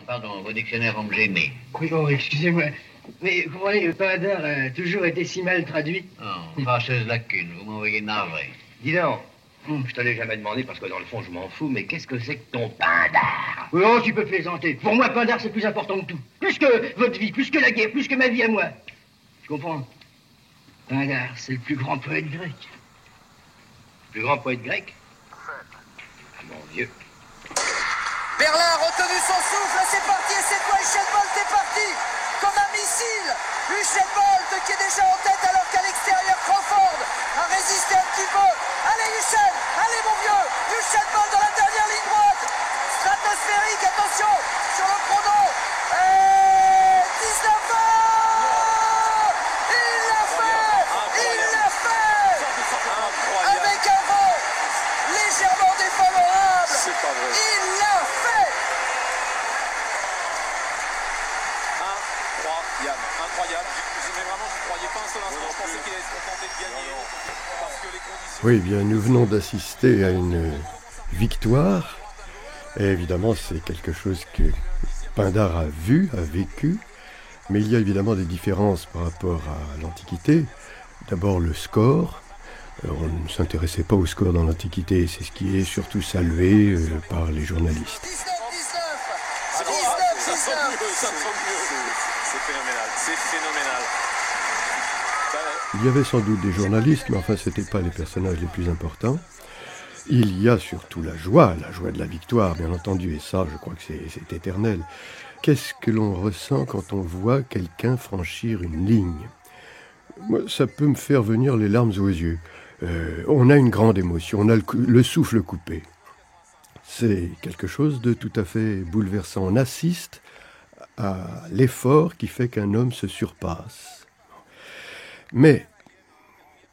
Pardon, vos dictionnaires vont me gêner. Oui, oh, excusez-moi. Mais vous voyez, le Pindar a toujours été si mal traduit. Oh, fâcheuse lacune, vous m'envoyez navré. Dis donc, je te l'ai jamais demandé parce que dans le fond, je m'en fous, mais qu'est-ce que c'est que ton Pindar? Oui, oh, tu peux plaisanter. Pour moi, Pindar, c'est plus important que tout. Plus que votre vie, plus que la guerre, plus que ma vie à moi. Tu comprends? Pindar, c'est le plus grand poète grec. Le plus grand poète grec? Ah, mon vieux. Berlin a retenu son souffle, c'est parti, et c'est quoi? Usain Bolt est parti comme un missile. Usain Bolt qui est déjà en tête alors qu'à l'extérieur Crawford a résisté un petit peu. Allez Usain, allez mon vieux, Usain Bolt dans la dernière ligne droite. Stratosphérique, attention sur le chrono. 19 ans. Il l'a fait. Avec un vent légèrement défavorable. C'est pas vrai. Il l'a fait. Incroyable. Mais vraiment, je ne croyais pas un seul instant. Je pensais qu'il allait se contenter de gagner. Parce que les conditions... Oui, bien, nous venons d'assister à une victoire. Et évidemment, c'est quelque chose que Pindar a vu, a vécu. Mais il y a évidemment des différences par rapport à l'Antiquité. D'abord, le score. On ne s'intéressait pas au score dans l'Antiquité. C'est ce qui est surtout salué par les journalistes. 19-19. Ça sent mieux. C'est phénoménal. C'est phénoménal. Il y avait sans doute des journalistes, mais enfin, ce n'étaient pas les personnages les plus importants. Il y a surtout la joie de la victoire, bien entendu, et ça, je crois que c'est éternel. Qu'est-ce que l'on ressent quand on voit quelqu'un franchir une ligne? Moi, ça peut me faire venir les larmes aux yeux. On a une grande émotion, on a le souffle coupé. C'est quelque chose de tout à fait bouleversant. On assiste à l'effort qui fait qu'un homme se surpasse. Mais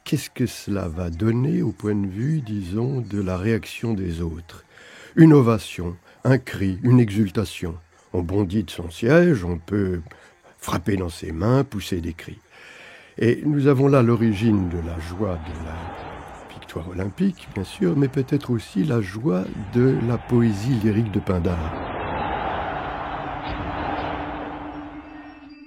qu'est-ce que cela va donner au point de vue, disons, de la réaction des autres? Une ovation, un cri, une exultation. On bondit de son siège, on peut frapper dans ses mains, pousser des cris. Et nous avons là l'origine de la joie de la victoire olympique, bien sûr, mais peut-être aussi la joie de la poésie lyrique de Pindar.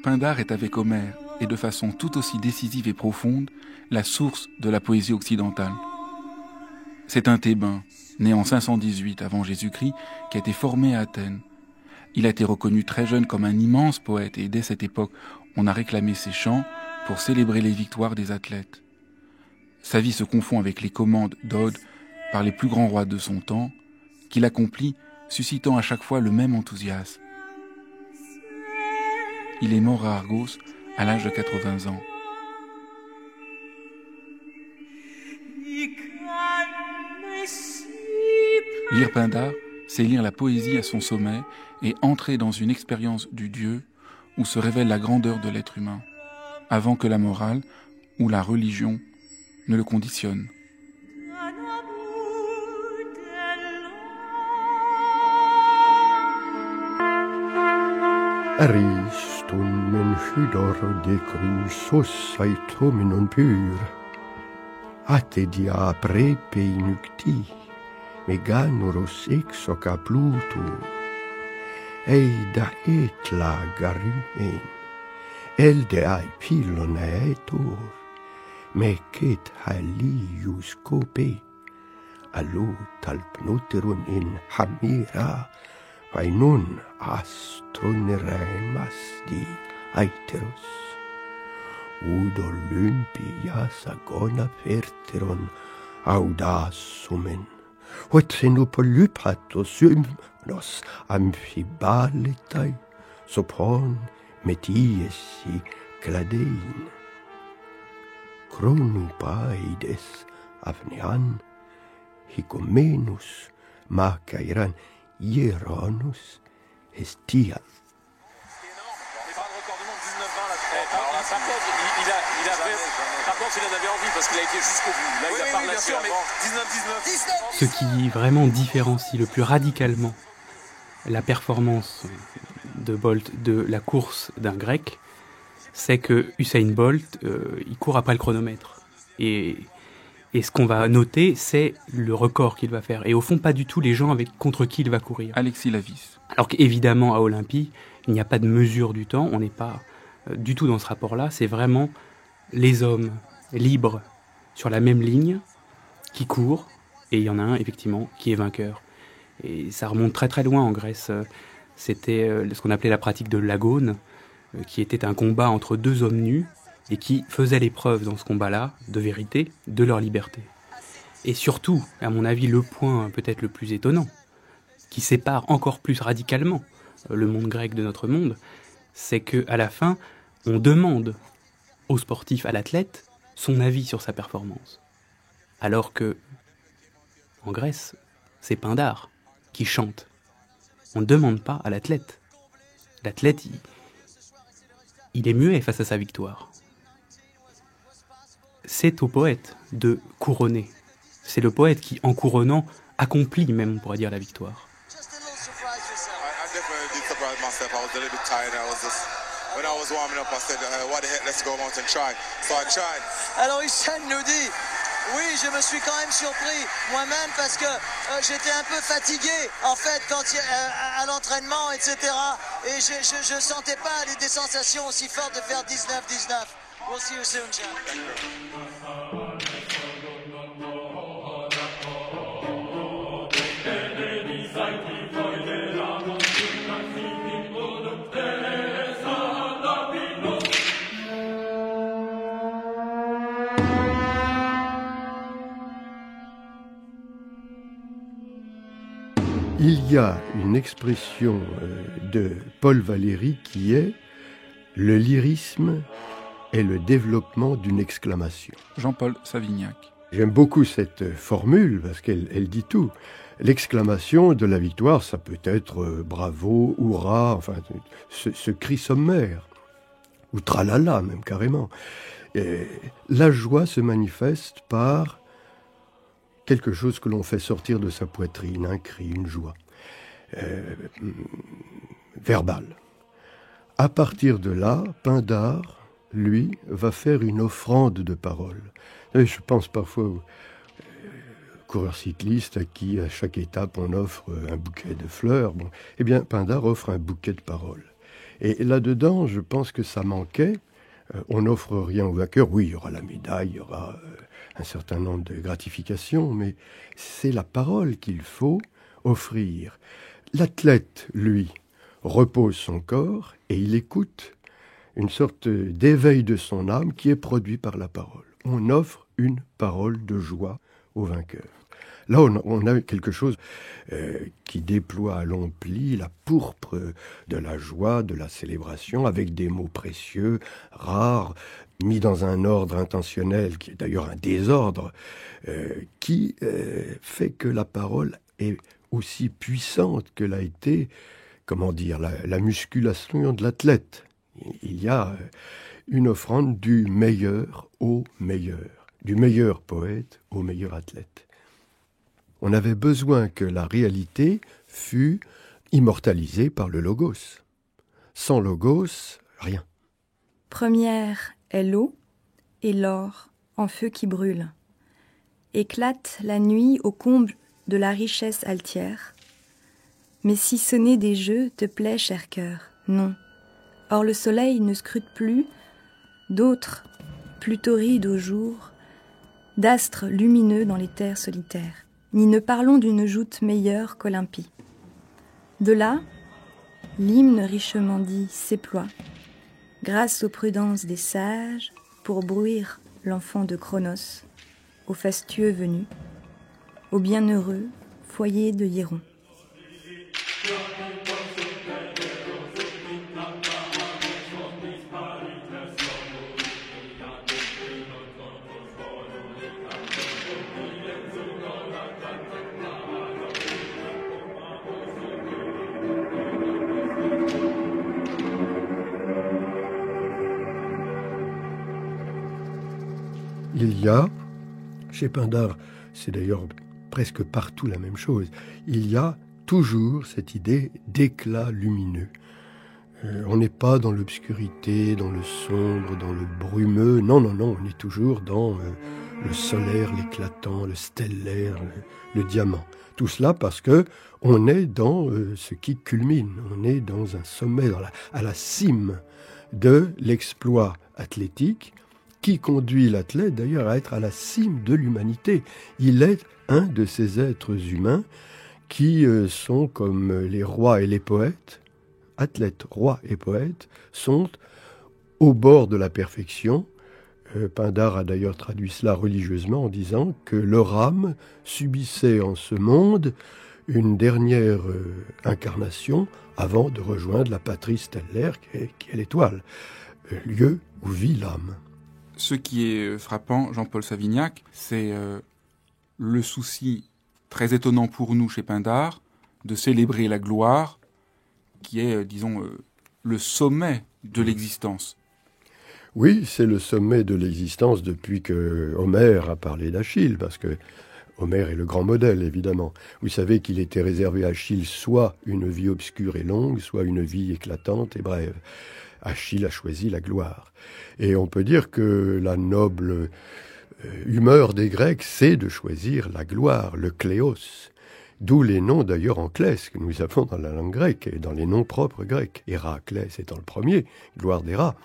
Pindar est avec Homère, et de façon tout aussi décisive et profonde, la source de la poésie occidentale. C'est un Thébain, né en 518 avant Jésus-Christ, qui a été formé à Athènes. Il a été reconnu très jeune comme un immense poète, et dès cette époque, on a réclamé ses chants pour célébrer les victoires des athlètes. Sa vie se confond avec les commandes d'odes par les plus grands rois de son temps, qu'il accomplit, suscitant à chaque fois le même enthousiasme. Il est mort à Argos à l'âge de 80 ans. Lire Pindar, c'est lire la poésie à son sommet et entrer dans une expérience du Dieu où se révèle la grandeur de l'être humain, avant que la morale ou la religion ne le conditionne. Aristun men hydor de crusos aetomenon pur. Atedia prepe nukti, meganoros exoca plutur. Eida etla garuen, elde ai pilon aetor, mecet halius cope, allo talpnoteron in hamira, vainun astroneremas di aeteros. Ud Olympias agona ferteron audasumen, Otrenopolypatos symnos amphibaletai, sopron metiesi cladein. Chronopaides avnean, hicomenus macairan hieronus estia. Par contre, il en avait envie parce qu'il a été jusqu'au bout. Là, il a parlé bien sûr, mais 19-19. Ce qui vraiment différencie le plus radicalement la performance de Bolt de la course d'un Grec, c'est que Usain Bolt, il court après le chronomètre. Et Et ce qu'on va noter, c'est le record qu'il va faire. Et au fond, pas du tout les gens contre qui il va courir. Alexis Lavis. Alors qu'évidemment, à Olympie, il n'y a pas de mesure du temps. On n'est pas du tout dans ce rapport-là. C'est vraiment les hommes libres sur la même ligne qui courent. Et il y en a un, effectivement, qui est vainqueur. Et ça remonte très très loin en Grèce. C'était ce qu'on appelait la pratique de l'agone, qui était un combat entre deux hommes nus et qui faisaient l'épreuve dans ce combat-là de vérité, de leur liberté. Et surtout, à mon avis, le point peut-être le plus étonnant, qui sépare encore plus radicalement le monde grec de notre monde, c'est qu'à la fin, on demande au sportif, à l'athlète, son avis sur sa performance. Alors que, en Grèce, c'est Pindare qui chante. On ne demande pas à l'athlète. L'athlète, il est muet face à sa victoire. C'est au poète de couronner. C'est le poète qui, en couronnant, accomplit même, on pourrait dire, la victoire. Alors Hussein nous dit, oui, je me suis quand même surpris moi-même parce que j'étais un peu fatigué en fait à l'entraînement, etc. Et je sentais pas des sensations aussi fortes de faire 19-19. We'll see you soon, John. Il y a une expression de Paul Valéry qui est « le lyrisme est le développement d'une exclamation ». Jean-Paul Savignac. J'aime beaucoup cette formule parce qu'elle dit tout. L'exclamation de la victoire, ça peut être bravo, hurrah, enfin ce cri sommaire, ou tralala même carrément. Et la joie se manifeste par quelque chose que l'on fait sortir de sa poitrine, un cri, une joie verbale. À partir de là, Pindare, lui, va faire une offrande de paroles. Et je pense parfois aux coureurs cyclistes à qui, à chaque étape, on offre un bouquet de fleurs. Bon, eh bien, Pindare offre un bouquet de paroles. Et là-dedans, je pense que ça manquait. On n'offre rien au vainqueur. Oui, il y aura la médaille, il y aura un certain nombre de gratifications, mais c'est la parole qu'il faut offrir. L'athlète, lui, repose son corps et il écoute une sorte d'éveil de son âme qui est produit par la parole. On offre une parole de joie au vainqueur. Là, on a quelque chose qui déploie à long pli la pourpre de la joie, de la célébration, avec des mots précieux, rares, mis dans un ordre intentionnel, qui est d'ailleurs un désordre, qui fait que la parole est aussi puissante que l'a été, comment dire, la musculation de l'athlète. Il y a une offrande du meilleur au meilleur, du meilleur poète au meilleur athlète. On avait besoin que la réalité fût immortalisée par le logos. Sans logos, rien. Première est l'eau et l'or en feu qui brûle. Éclate la nuit au comble de la richesse altière. Mais si sonner des jeux te plaît, cher cœur, non. Or le soleil ne scrute plus d'autres, plus torrides au jour, d'astres lumineux dans les terres solitaires. Ni ne parlons d'une joute meilleure qu'Olympie. De là, l'hymne richement dit s'éploie, grâce aux prudences des sages, pour bruire l'enfant de Cronos, au fastueux venu, au bienheureux foyer de Hieron. Il y a, chez Pindare, c'est d'ailleurs presque partout la même chose, il y a toujours cette idée d'éclat lumineux. On n'est pas dans l'obscurité, dans le sombre, dans le brumeux, non, on est toujours dans le solaire, l'éclatant, le stellaire, le diamant. Tout cela parce que on est dans ce qui culmine, on est dans un sommet, à la cime de l'exploit athlétique qui conduit l'athlète d'ailleurs à être à la cime de l'humanité. Il est un de ces êtres humains qui sont comme les rois et les poètes, athlètes, rois et poètes, sont au bord de la perfection. Pindare a d'ailleurs traduit cela religieusement en disant que leur âme subissait en ce monde une dernière incarnation avant de rejoindre la patrie stellaire qui est l'étoile, lieu où vit l'âme. Ce qui est frappant, Jean-Paul Savignac, c'est le souci très étonnant pour nous chez Pindare de célébrer la gloire qui est, disons, le sommet de l'existence. Oui, c'est le sommet de l'existence depuis que Homère a parlé d'Achille, parce que Homère est le grand modèle, évidemment. Vous savez qu'il était réservé à Achille soit une vie obscure et longue, soit une vie éclatante et brève. Achille a choisi la gloire. Et on peut dire que la noble humeur des Grecs, c'est de choisir la gloire, le kléos. D'où les noms d'ailleurs en clès que nous avons dans la langue grecque et dans les noms propres grecs. Héraclès étant le premier, gloire d'Héra.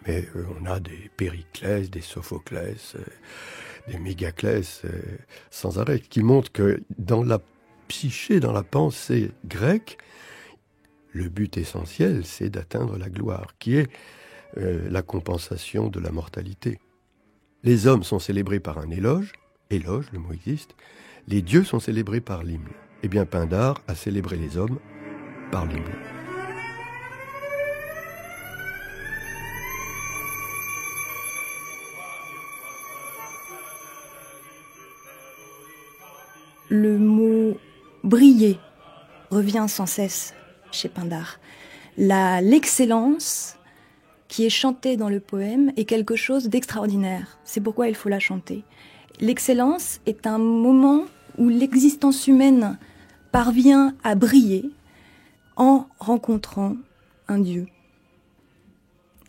Mais on a des Périclès, des Sophoclès, des Mégaclès sans arrêt, qui montrent que dans la psyché, dans la pensée grecque, le but essentiel, c'est d'atteindre la gloire, qui est la compensation de la mortalité. Les hommes sont célébrés par un éloge, le mot existe, les dieux sont célébrés par l'hymne. Eh bien, Pindare a célébré les hommes par l'hymne. Le mot « briller » revient sans cesse chez Pindare. L'excellence qui est chantée dans le poème est quelque chose d'extraordinaire. C'est pourquoi il faut la chanter. L'excellence est un moment où l'existence humaine parvient à briller en rencontrant un dieu.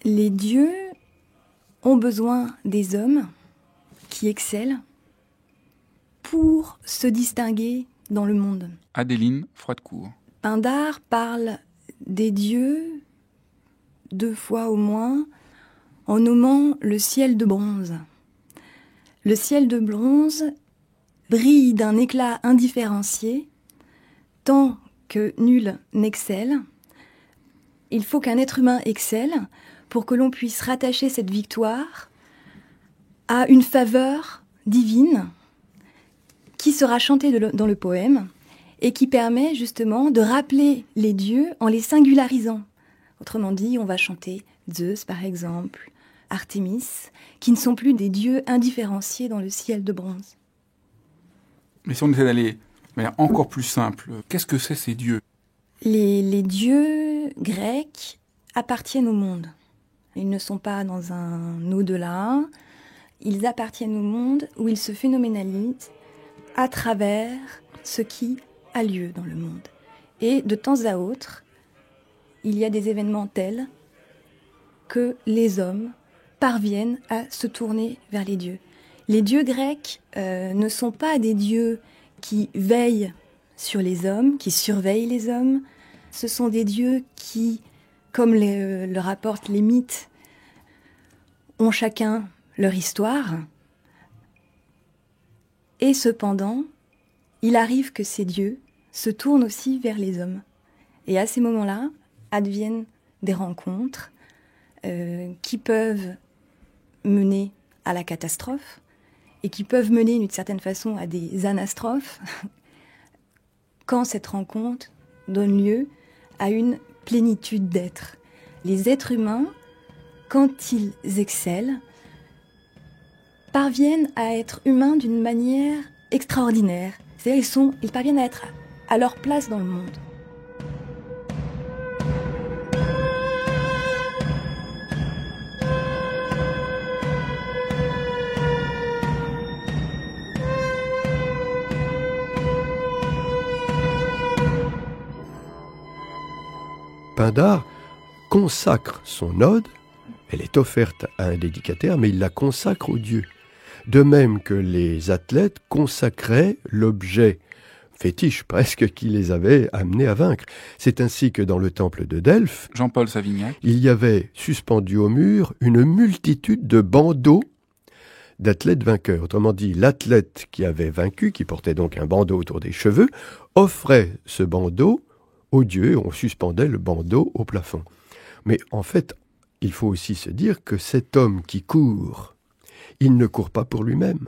Les dieux ont besoin des hommes qui excellent pour se distinguer dans le monde. Adéline Froidecourt. Pindare parle des dieux 2 fois au moins en nommant le ciel de bronze. Le ciel de bronze brille d'un éclat indifférencié tant que nul n'excelle. Il faut qu'un être humain excelle pour que l'on puisse rattacher cette victoire à une faveur divine qui sera chantée dans le poème et qui permet justement de rappeler les dieux en les singularisant. Autrement dit, on va chanter Zeus par exemple, Artémis, qui ne sont plus des dieux indifférenciés dans le ciel de bronze. Mais si on essaie d'aller de manière encore plus simple, qu'est-ce que c'est ces dieux ? Les dieux grecs appartiennent au monde. Ils ne sont pas dans un au-delà, ils appartiennent au monde où ils se phénoménalisent à travers ce qui a lieu dans le monde. Et de temps à autre, il y a des événements tels que les hommes parviennent à se tourner vers les dieux. Les dieux grecs ne sont pas des dieux qui veillent sur les hommes, qui surveillent les hommes. Ce sont des dieux qui, comme le rapportent les mythes, ont chacun leur histoire. Et cependant, il arrive que ces dieux se tournent aussi vers les hommes. Et à ces moments-là, adviennent des rencontres qui peuvent mener à la catastrophe et qui peuvent mener d'une certaine façon à des anastrophes quand cette rencontre donne lieu à une plénitude d'être. Les êtres humains, quand ils excellent, parviennent à être humains d'une manière extraordinaire. C'est-à-dire ils parviennent à être à leur place dans le monde. Pindare consacre son ode, elle est offerte à un dédicataire, mais il la consacre au Dieu. De même que les athlètes consacraient l'objet fétiche presque qui les avait amenés à vaincre. C'est ainsi que dans le temple de Delphes, Jean-Paul Savignac, il y avait suspendu au mur une multitude de bandeaux d'athlètes vainqueurs. Autrement dit, l'athlète qui avait vaincu, qui portait donc un bandeau autour des cheveux, offrait ce bandeau au dieu, on suspendait le bandeau au plafond. Mais en fait, il faut aussi se dire que cet homme qui court, il ne court pas pour lui-même.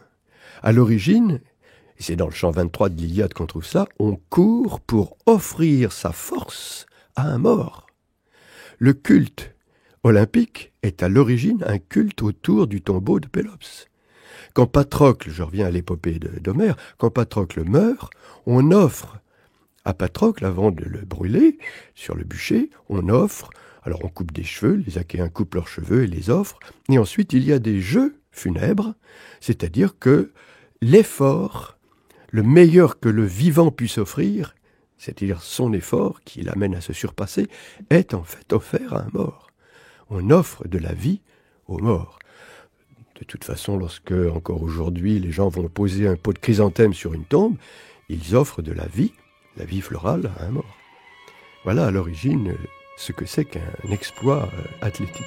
À l'origine, et c'est dans le chant 23 de l'Iliade qu'on trouve ça, on court pour offrir sa force à un mort. Le culte olympique est à l'origine un culte autour du tombeau de Pélops. Quand Patrocle, je reviens à l'épopée d'Homère, quand Patrocle meurt, on offre à Patrocle, avant de le brûler sur le bûcher, on offre, alors on coupe des cheveux, les Achéens coupent leurs cheveux et les offrent, et ensuite il y a des jeux funèbres, c'est-à-dire que l'effort, le meilleur que le vivant puisse offrir, c'est-à-dire son effort qui l'amène à se surpasser, est en fait offert à un mort. On offre de la vie aux morts. De toute façon, lorsque, encore aujourd'hui, les gens vont poser un pot de chrysanthème sur une tombe, ils offrent de la vie florale à un mort. Voilà à l'origine ce que c'est qu'un exploit athlétique.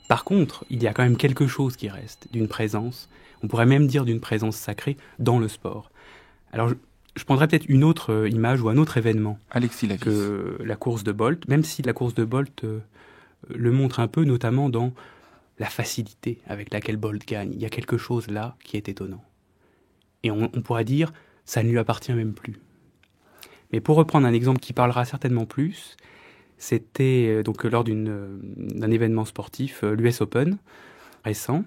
Par contre, il y a quand même quelque chose qui reste, d'une présence, on pourrait même dire d'une présence sacrée dans le sport. Alors je prendrais peut-être une autre image ou un autre événement Alexis Lavis, que la course de Bolt, même si la course de Bolt le montre un peu, notamment dans la facilité avec laquelle Bolt gagne. Il y a quelque chose là qui est étonnant. Et on pourrait dire, ça ne lui appartient même plus. Mais pour reprendre un exemple qui parlera certainement plus, c'était donc lors d'un événement sportif, l'US Open, récent,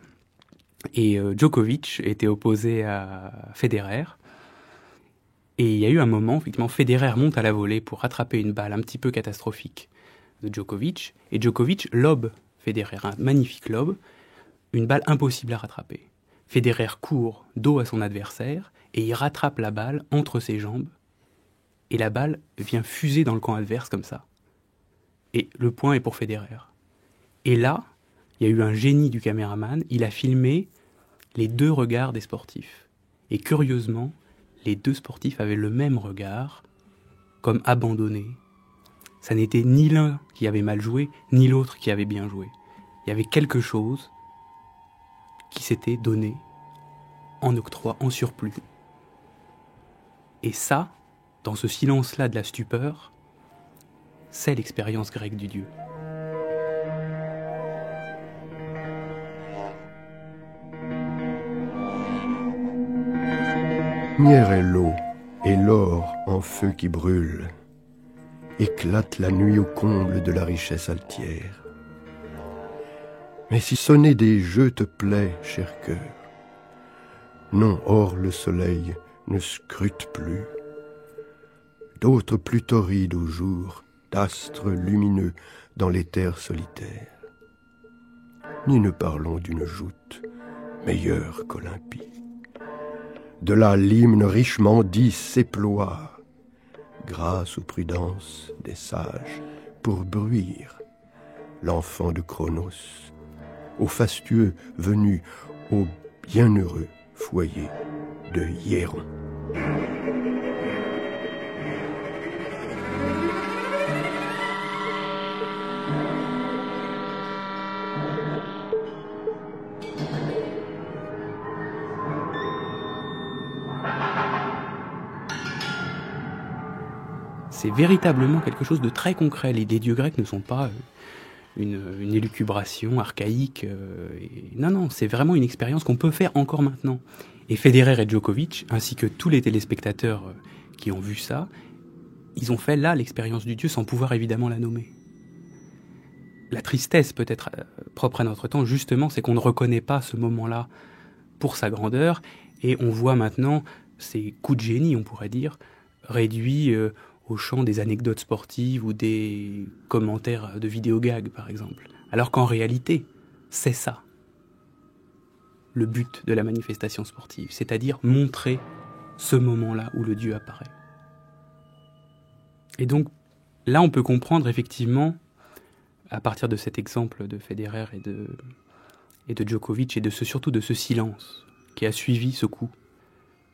et Djokovic était opposé à Federer. Et il y a eu un moment, effectivement, Federer monte à la volée pour rattraper une balle un petit peu catastrophique de Djokovic, et Djokovic lobe Federer, un magnifique lobe, une balle impossible à rattraper. Federer court dos à son adversaire, et il rattrape la balle entre ses jambes, et la balle vient fuser dans le camp adverse comme ça. Et le point est pour Federer. Et là, il y a eu un génie du caméraman, il a filmé les deux regards des sportifs. Et curieusement, les deux sportifs avaient le même regard, comme abandonnés. Ça n'était ni l'un qui avait mal joué, ni l'autre qui avait bien joué. Il y avait quelque chose qui s'était donné en octroi, en surplus. Et ça, dans ce silence-là de la stupeur, c'est l'expérience grecque du dieu. Lumière est l'eau, et l'or en feu qui brûle, éclate la nuit au comble de la richesse altière. Mais si sonner des jeux te plaît, cher cœur, non, or le soleil ne scrute plus. D'autres plus torrides au jour, d'astres lumineux dans les terres solitaires. Ni ne parlons d'une joute meilleure qu'Olympie. De là l'hymne richement dit s'éploie, grâce aux prudences des sages, pour bruire l'enfant de Cronos, au fastueux venu au bienheureux foyer de Hiéron. C'est véritablement quelque chose de très concret. Les dieux grecs ne sont pas une élucubration archaïque. Non, c'est vraiment une expérience qu'on peut faire encore maintenant. Et Federer et Djokovic, ainsi que tous les téléspectateurs qui ont vu ça, ils ont fait là l'expérience du dieu sans pouvoir évidemment la nommer. La tristesse peut-être propre à notre temps, justement, c'est qu'on ne reconnaît pas ce moment-là pour sa grandeur, et on voit maintenant ces coups de génie, on pourrait dire, réduits au champ des anecdotes sportives ou des commentaires de vidéogags, par exemple. Alors qu'en réalité, c'est ça, le but de la manifestation sportive, c'est-à-dire montrer ce moment-là où le dieu apparaît. Et donc, Là, on peut comprendre effectivement, à partir de cet exemple de Federer et de Djokovic, et surtout de ce silence qui a suivi ce coup,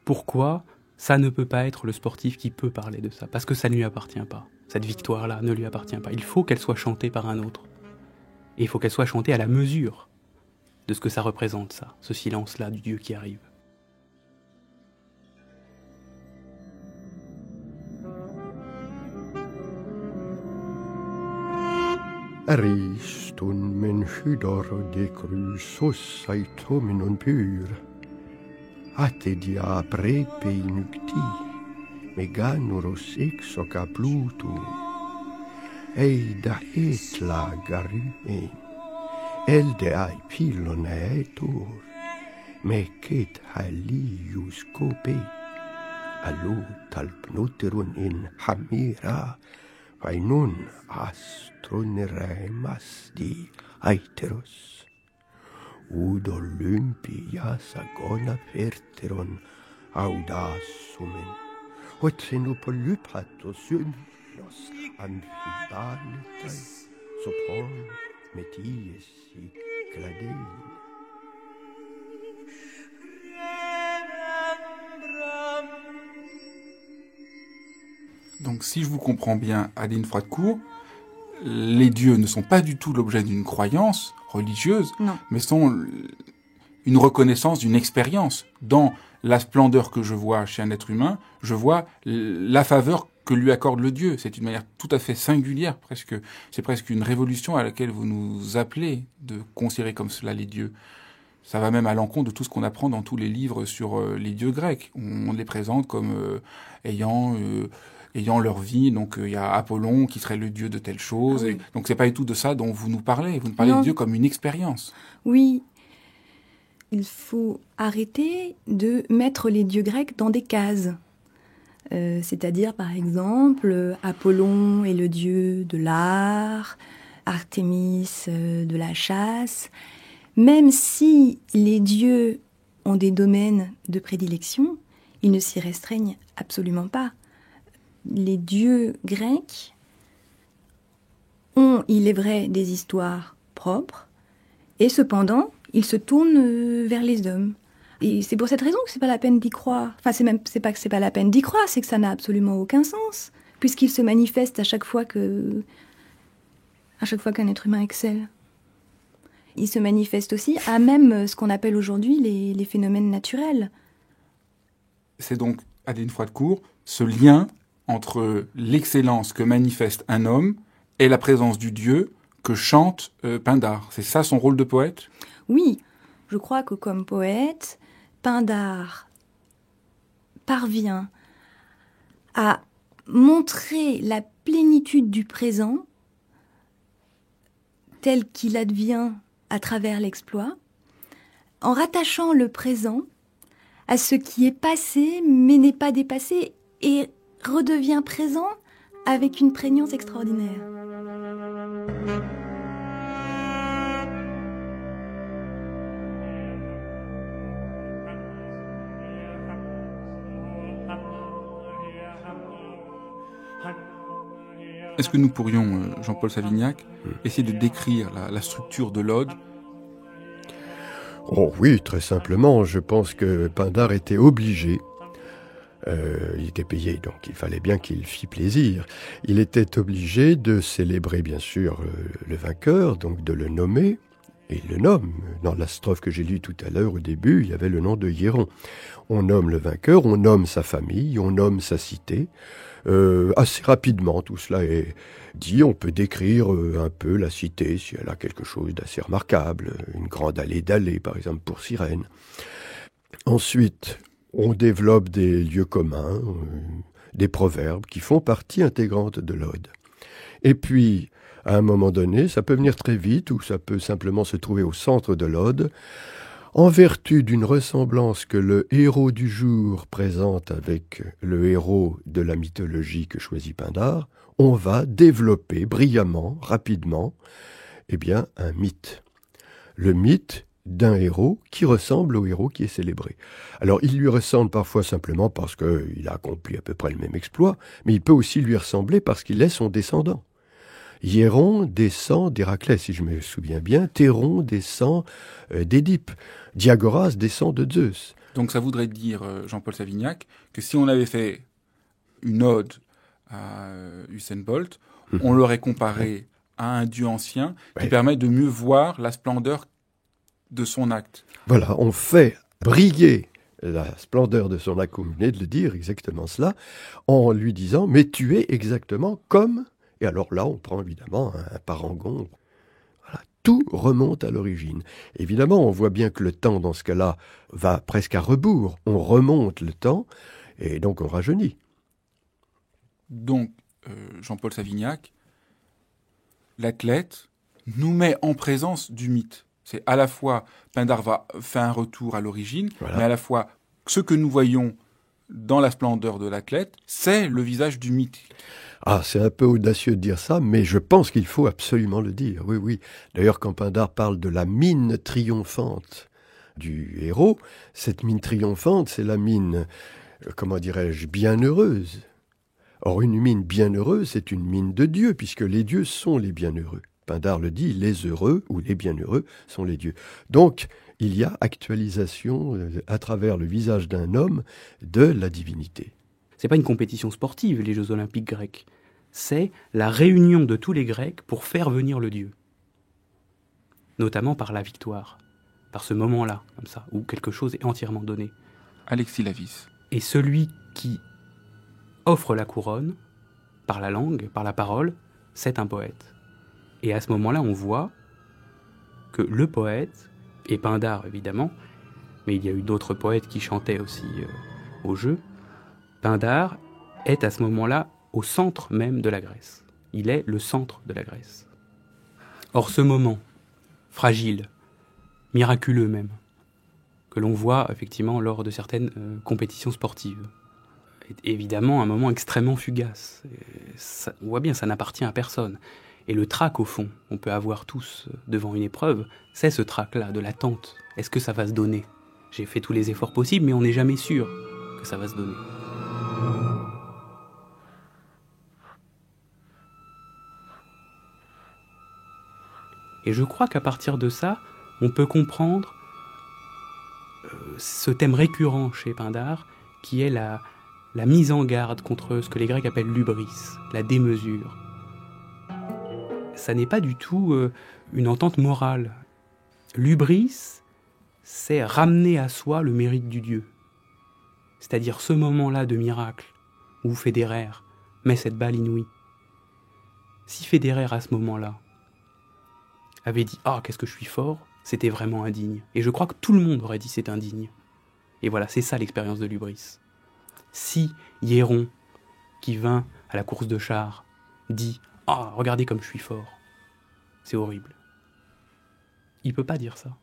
pourquoi ça ne peut pas être le sportif qui peut parler de ça, parce que ça ne lui appartient pas. Cette victoire-là ne lui appartient pas. Il faut qu'elle soit chantée par un autre. Et il faut qu'elle soit chantée à la mesure de ce que ça représente, ça, ce silence-là du Dieu qui arrive. Aristun men hydor de crusos aitominon pur. Atedia prepe inukti, meganuros exoca plutu. Eida etla garumen, elde ai pilon etor, meket halius cope, alu talpnoteron in hamira, Ainun astroneremas di aiteros. Ud Olympias agona ferteron audasumen. Ot xenopolypatos synos amphibanetai sopron metiesi gladein. Donc si je vous comprends bien, Adeline Froidecourt, les dieux ne sont pas du tout l'objet d'une croyance religieuse, non, mais sont une reconnaissance d'une expérience. Dans la splendeur que je vois chez un être humain, je vois la faveur que lui accorde le Dieu. C'est une manière tout à fait singulière, c'est presque une révolution à laquelle vous nous appelez de considérer comme cela les dieux. Ça va même à l'encontre de tout ce qu'on apprend dans tous les livres sur les dieux grecs. On les présente comme ayant leur vie, donc il y a Apollon qui serait le dieu de telle chose, oui. Et donc c'est pas du tout de ça dont vous nous parlez de Dieu comme une expérience. Oui, il faut arrêter de mettre les dieux grecs dans des cases. C'est-à-dire, par exemple, Apollon est le dieu de l'art, Artémis de la chasse. Même si les dieux ont des domaines de prédilection, ils ne s'y restreignent absolument pas. Les dieux grecs ont, il est vrai, des histoires propres, et cependant, ils se tournent vers les hommes. Et c'est pour cette raison que c'est pas la peine d'y croire. Enfin, c'est pas que c'est pas la peine d'y croire, c'est que ça n'a absolument aucun sens, puisqu'ils se manifestent à chaque fois qu'un être humain excelle. Ils se manifestent aussi à même ce qu'on appelle aujourd'hui les phénomènes naturels. C'est donc, Adeline Froidecourt, ce lien entre l'excellence que manifeste un homme et la présence du Dieu que chante Pindare. C'est ça son rôle de poète ? Oui, je crois que comme poète, Pindare parvient à montrer la plénitude du présent tel qu'il advient à travers l'exploit, en rattachant le présent à ce qui est passé mais n'est pas dépassé et redevient présent avec une prégnance extraordinaire. Est-ce que nous pourrions, Jean-Paul Savignac, essayer de décrire la structure de l'ode ? Oh oui, très simplement. Je pense que Pindare était obligé. Il était payé, donc il fallait bien qu'il fît plaisir. Il était obligé de célébrer, bien sûr, le vainqueur, donc de le nommer. Et il le nomme. Dans la strophe que j'ai lue tout à l'heure, au début, il y avait le nom de Hiéron. On nomme le vainqueur, on nomme sa famille, on nomme sa cité. Assez rapidement, tout cela est dit. On peut décrire un peu la cité, si elle a quelque chose d'assez remarquable. Une grande allée d'allées, par exemple, pour Cyrène. Ensuite, on développe des lieux communs, des proverbes qui font partie intégrante de l'ode. Et puis, à un moment donné, ça peut venir très vite ou ça peut simplement se trouver au centre de l'ode. En vertu d'une ressemblance que le héros du jour présente avec le héros de la mythologie que choisit Pindare, on va développer brillamment, rapidement, un mythe. Le mythe d'un héros qui ressemble au héros qui est célébré. Alors il lui ressemble parfois simplement parce qu'il a accompli à peu près le même exploit, mais il peut aussi lui ressembler parce qu'il est son descendant. Hiéron descend d'Héraclès, si je me souviens bien. Théron descend d'Édipe. Diagoras descend de Zeus. Donc ça voudrait dire, Jean-Paul Savignac, que si on avait fait une ode à Usain Bolt, on l'aurait comparé à un dieu ancien qui permet de mieux voir la splendeur de son acte. Voilà, on fait briller la splendeur de son acte, vous venez de le dire, exactement cela, en lui disant « mais tu es exactement comme ». Et alors là, on prend évidemment un parangon. Voilà, tout remonte à l'origine. Évidemment, on voit bien que le temps, dans ce cas-là, va presque à rebours. On remonte le temps, et donc on rajeunit. Donc, Jean-Paul Savignac, l'athlète nous met en présence du mythe. C'est à la fois, Pindare fait un retour à l'origine, mais à la fois, ce que nous voyons dans la splendeur de l'athlète, c'est le visage du mythe. Ah, c'est un peu audacieux de dire ça, mais je pense qu'il faut absolument le dire, oui, oui. D'ailleurs, quand Pindare parle de la mine triomphante du héros, cette mine triomphante, c'est la mine, comment dirais-je, bienheureuse. Or, une mine bienheureuse, c'est une mine de Dieu, puisque les dieux sont les bienheureux. Pindare le dit, les heureux ou les bienheureux sont les dieux. Donc, il y a actualisation à travers le visage d'un homme de la divinité. C'est pas une compétition sportive, les Jeux Olympiques grecs. C'est la réunion de tous les Grecs pour faire venir le dieu. Notamment par la victoire. Par ce moment-là, comme ça, où quelque chose est entièrement donné. Alexis Lavis. Et celui qui offre la couronne, par la langue, par la parole, c'est un poète. Et à ce moment-là, on voit que le poète, et Pindare évidemment, mais il y a eu d'autres poètes qui chantaient aussi au jeu, Pindare est à ce moment-là au centre même de la Grèce. Il est le centre de la Grèce. Or ce moment, fragile, miraculeux même, que l'on voit effectivement lors de certaines compétitions sportives, est évidemment un moment extrêmement fugace. On voit bien, ça n'appartient à personne. Et le trac, au fond, on peut avoir tous devant une épreuve, c'est ce trac-là, de l'attente. Est-ce que ça va se donner ? J'ai fait tous les efforts possibles, mais on n'est jamais sûr que ça va se donner. Et je crois qu'à partir de ça, on peut comprendre ce thème récurrent chez Pindare, qui est la mise en garde contre ce que les Grecs appellent l'hubris, la démesure. Ça n'est pas du tout une entente morale. L'hubris, c'est ramener à soi le mérite du Dieu. C'est-à-dire ce moment-là de miracle, où Federer met cette balle inouïe. Si Federer, à ce moment-là, avait dit « Ah, qu'est-ce que je suis fort !» c'était vraiment indigne. Et je crois que tout le monde aurait dit « C'est indigne ». Et voilà, c'est ça l'expérience de l'hubris. Si Hiéron, qui vint à la course de chars, dit « Ah, regardez comme je suis fort », c'est horrible. Il ne peut pas dire ça.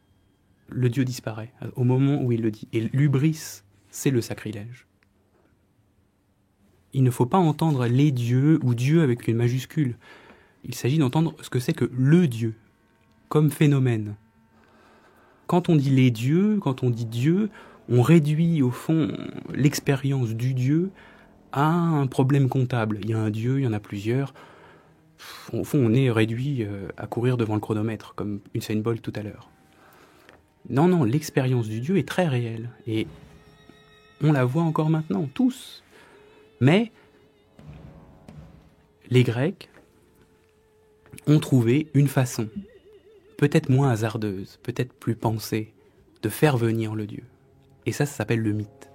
Le Dieu disparaît au moment où il le dit. Et l'hubris, c'est le sacrilège. Il ne faut pas entendre les dieux ou Dieu avec une majuscule. Il s'agit d'entendre ce que c'est que le Dieu, comme phénomène. Quand on dit les dieux, quand on dit Dieu, on réduit au fond l'expérience du Dieu à un problème comptable. Il y a un Dieu, il y en a plusieurs. Au fond, on est réduit à courir devant le chronomètre, comme Usain Bolt tout à l'heure. Non, l'expérience du Dieu est très réelle. Et on la voit encore maintenant, tous. Mais les Grecs ont trouvé une façon, peut-être moins hasardeuse, peut-être plus pensée, de faire venir le Dieu. Et ça s'appelle le mythe.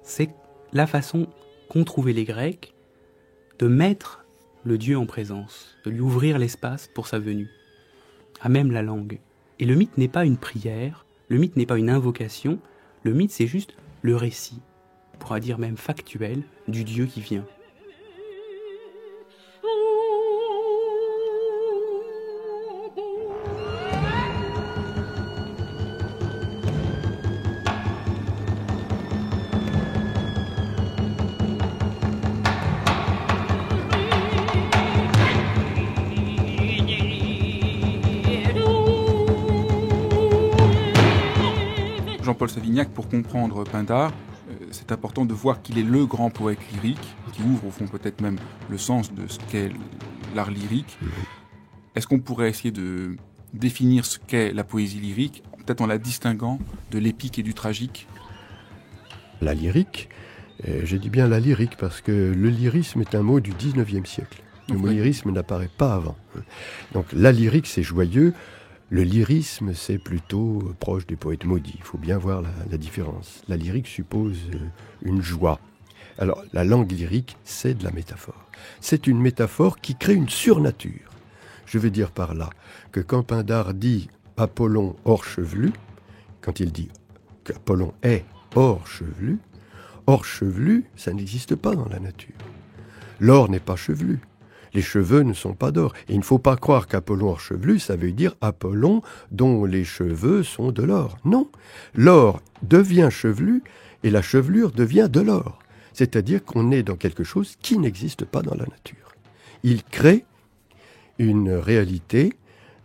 C'est la façon qu'ont trouvé les Grecs de mettre le Dieu en présence, de lui ouvrir l'espace pour sa venue, à même la langue. Et le mythe n'est pas une prière, le mythe n'est pas une invocation, le mythe c'est juste le récit, on pourra dire même factuel, du Dieu qui vient. Jean-Paul Savignac, pour comprendre Pindare, c'est important de voir qu'il est le grand poète lyrique, qui ouvre au fond peut-être même le sens de ce qu'est l'art lyrique. Est-ce qu'on pourrait essayer de définir ce qu'est la poésie lyrique, peut-être en la distinguant de l'épique et du tragique ? La lyrique, je dis bien la lyrique parce que le lyrisme est un mot du 19e siècle. Le mot lyrisme n'apparaît pas avant. Donc la lyrique, c'est joyeux. Le lyrisme, c'est plutôt proche des poètes maudits. Il faut bien voir la différence. La lyrique suppose une joie. Alors, la langue lyrique, c'est de la métaphore. C'est une métaphore qui crée une surnature. Je veux dire par là que quand Pindare dit « Apollon hors chevelu », quand il dit qu'Apollon est hors chevelu, ça n'existe pas dans la nature. L'or n'est pas chevelu. Les cheveux ne sont pas d'or. Et il ne faut pas croire qu'Apollon hors chevelu, ça veut dire Apollon dont les cheveux sont de l'or. Non, l'or devient chevelu et la chevelure devient de l'or. C'est-à-dire qu'on est dans quelque chose qui n'existe pas dans la nature. Il crée une réalité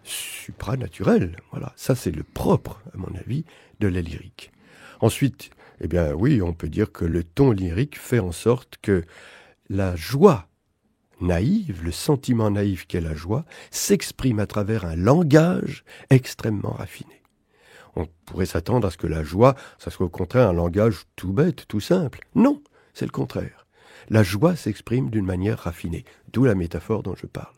supranaturelle. Voilà, ça c'est le propre, à mon avis, de la lyrique. Ensuite, eh bien oui, on peut dire que le ton lyrique fait en sorte que la joie naïve, le sentiment naïf qu'est la joie, s'exprime à travers un langage extrêmement raffiné. On pourrait s'attendre à ce que la joie, ça soit au contraire un langage tout bête, tout simple. Non, c'est le contraire. La joie s'exprime d'une manière raffinée, d'où la métaphore dont je parle.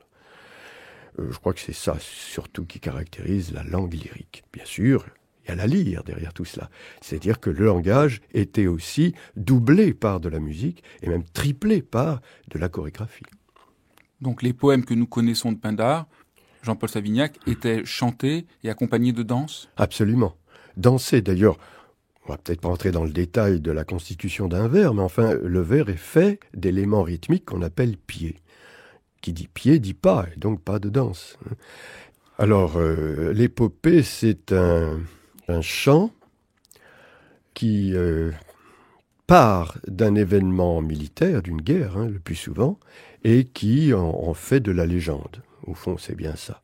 Je crois que c'est ça surtout qui caractérise la langue lyrique. Bien sûr, il y a la lyre derrière tout cela. C'est-à-dire que le langage était aussi doublé par de la musique et même triplé par de la chorégraphie. Donc les poèmes que nous connaissons de Pindare, Jean-Paul Savignac, étaient chantés et accompagnés de danse ? Absolument. Danser, d'ailleurs, on va peut-être pas entrer dans le détail de la constitution d'un vers, mais enfin, le vers est fait d'éléments rythmiques qu'on appelle pieds. Qui dit pied dit pas, et donc pas de danse. Alors, l'épopée, c'est un chant qui part d'un événement militaire, d'une guerre, le plus souvent, et qui en fait de la légende. Au fond, c'est bien ça.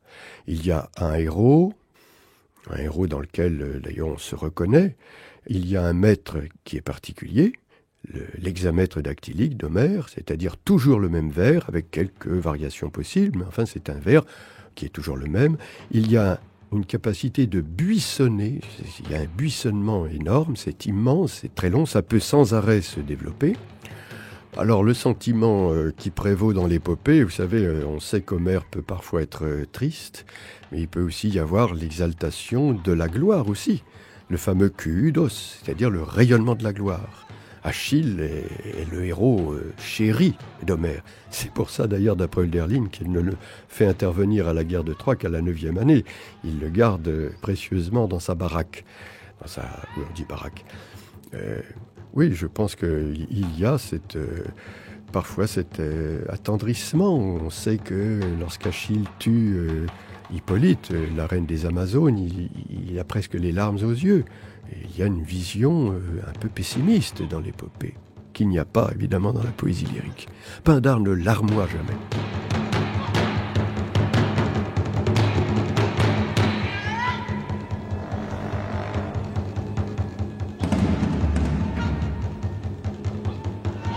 Il y a un héros dans lequel, d'ailleurs, on se reconnaît. Il y a un maître qui est particulier, l'hexamètre dactylique d'Homère, c'est-à-dire toujours le même vers, avec quelques variations possibles, mais enfin, c'est un vers qui est toujours le même. Il y a une capacité de buissonner, il y a un buissonnement énorme, c'est immense, c'est très long, ça peut sans arrêt se développer. Alors le sentiment qui prévaut dans l'épopée, vous savez, on sait qu'Homère peut parfois être triste, mais il peut aussi y avoir l'exaltation de la gloire aussi, le fameux kudos, c'est-à-dire le rayonnement de la gloire. Achille est le héros chéri d'Homère. C'est pour ça d'ailleurs, d'après Hölderlin, qu'il ne le fait intervenir à la guerre de Troie qu'à la 9e année. Il le garde précieusement dans sa baraque. Oui, on dit baraque. Oui, je pense qu'il y a parfois cet attendrissement. On sait que lorsqu'Achille tue Hippolyte, la reine des Amazones, il a presque les larmes aux yeux. Et il y a une vision un peu pessimiste dans l'épopée, qu'il n'y a pas évidemment dans la poésie lyrique. Pindare ne larmoie jamais.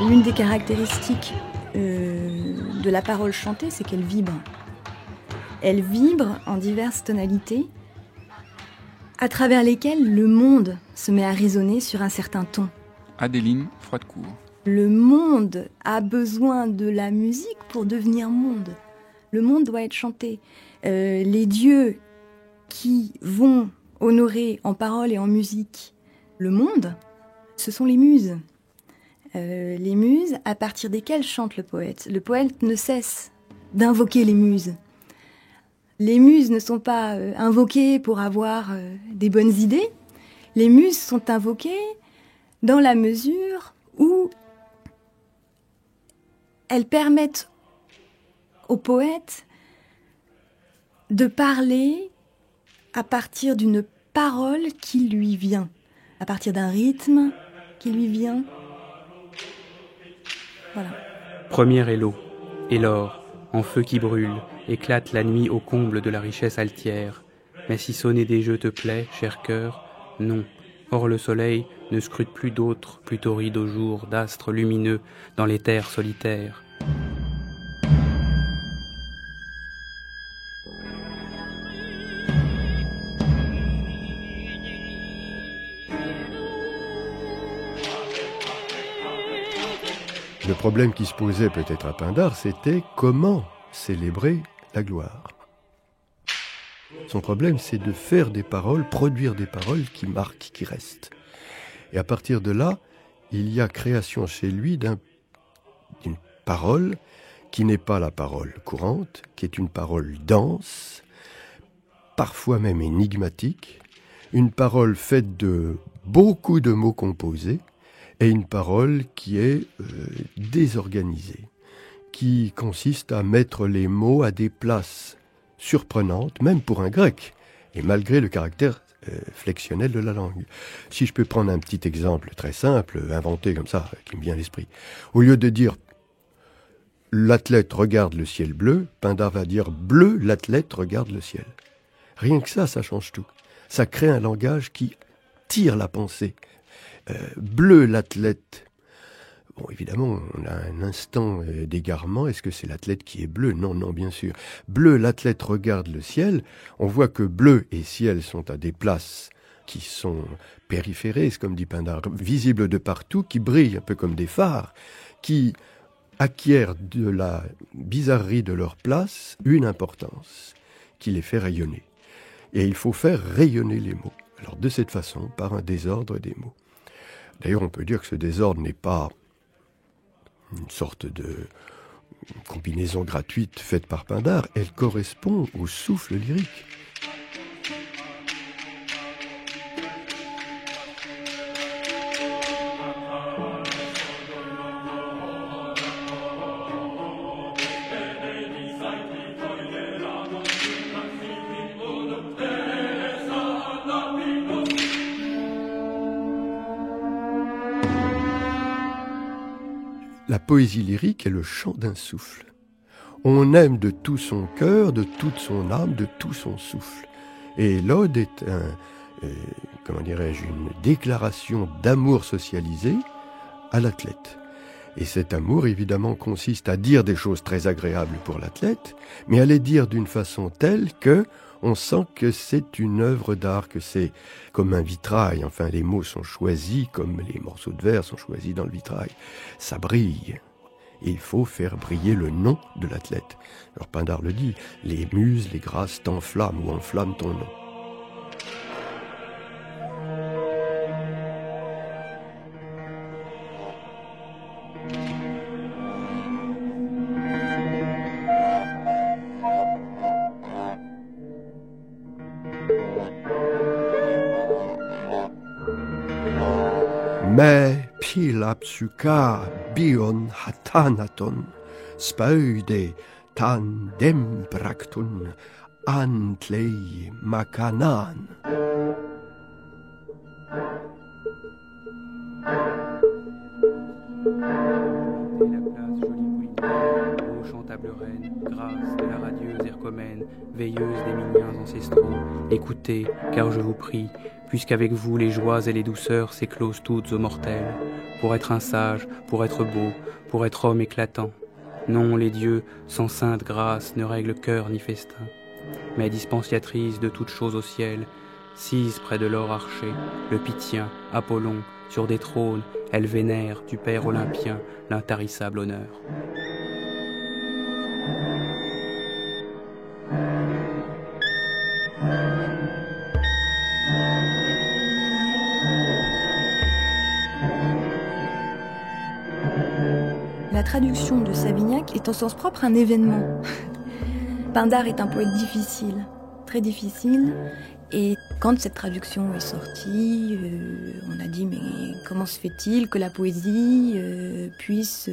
L'une des caractéristiques de la parole chantée, c'est qu'elle vibre. Elle vibre en diverses tonalités, à travers lesquelles le monde se met à résonner sur un certain ton. Adéline Froidecourt. Le monde a besoin de la musique pour devenir monde. Le monde doit être chanté. Les dieux qui vont honorer en parole et en musique le monde, ce sont les muses. Les muses à partir desquelles chante le poète. Le poète ne cesse d'invoquer les muses. Les muses ne sont pas invoquées pour avoir des bonnes idées. Les muses sont invoquées dans la mesure où elles permettent au poète de parler à partir d'une parole qui lui vient, à partir d'un rythme qui lui vient. Voilà. Première est l'eau, et l'or, en feu qui brûle, éclate la nuit au comble de la richesse altière. Mais si sonner des jeux te plaît, cher cœur, non, Or le soleil ne scrute plus d'autres, plus torrides au jour, d'astres lumineux dans les terres solitaires. Le problème qui se posait peut-être à Pindare, c'était comment célébrer la gloire. Son problème, c'est de faire des paroles, produire des paroles qui marquent, qui restent. Et à partir de là, il y a création chez lui d'une parole qui n'est pas la parole courante, qui est une parole dense, parfois même énigmatique, une parole faite de beaucoup de mots composés, et une parole qui est désorganisée, qui consiste à mettre les mots à des places surprenantes, même pour un grec, et malgré le caractère flexionnel de la langue. Si je peux prendre un petit exemple très simple, inventé comme ça, qui me vient à l'esprit. Au lieu de dire « l'athlète regarde le ciel bleu », Pindare va dire « bleu, l'athlète regarde le ciel ». Rien que ça change tout. Ça crée un langage qui tire la pensée. Bleu, l'athlète. Bon, évidemment, on a un instant d'égarement. Est-ce que c'est l'athlète qui est bleu ? Non, bien sûr. Bleu, l'athlète regarde le ciel. On voit que bleu et ciel sont à des places qui sont périphérées, comme dit Pindare, visibles de partout, qui brillent un peu comme des phares, qui acquièrent de la bizarrerie de leur place une importance qui les fait rayonner. Et il faut faire rayonner les mots. Alors, de cette façon, par un désordre des mots. D'ailleurs, on peut dire que ce désordre n'est pas une sorte de combinaison gratuite faite par Pindare, elle correspond au souffle lyrique. La poésie lyrique est le chant d'un souffle. On aime de tout son cœur, de toute son âme, de tout son souffle. Et l'ode est une déclaration d'amour socialisé à l'athlète. Et cet amour, évidemment, consiste à dire des choses très agréables pour l'athlète, mais à les dire d'une façon telle que on sent que c'est une œuvre d'art, que c'est comme un vitrail. Enfin, les mots sont choisis comme les morceaux de verre sont choisis dans le vitrail. Ça brille. Et il faut faire briller le nom de l'athlète. Alors Pindare le dit, les muses, les grâces t'enflamment ou enflamment ton nom. Me pilapsuka bion hatanaton, spaude tan dempraktun antlei makanan. Chantable reine, grâce de la radieuse Ercomène, veilleuse des miliens ancestraux, écoutez, car je vous prie, puisqu'avec vous les joies et les douceurs s'éclosent toutes aux mortels, pour être un sage, pour être beau, pour être homme éclatant. Non, les dieux, sans sainte grâce, ne règlent cœur ni festin, mais dispensatrice de toutes choses au ciel, sise près de l'or arché, le Pythien, Apollon, sur des trônes, elle vénère du père olympien l'intarissable honneur. La traduction de Savignac est en sens propre un événement. Pindare est un poète difficile, très difficile, et quand cette traduction est sortie, on a dit mais comment se fait-il que la poésie puisse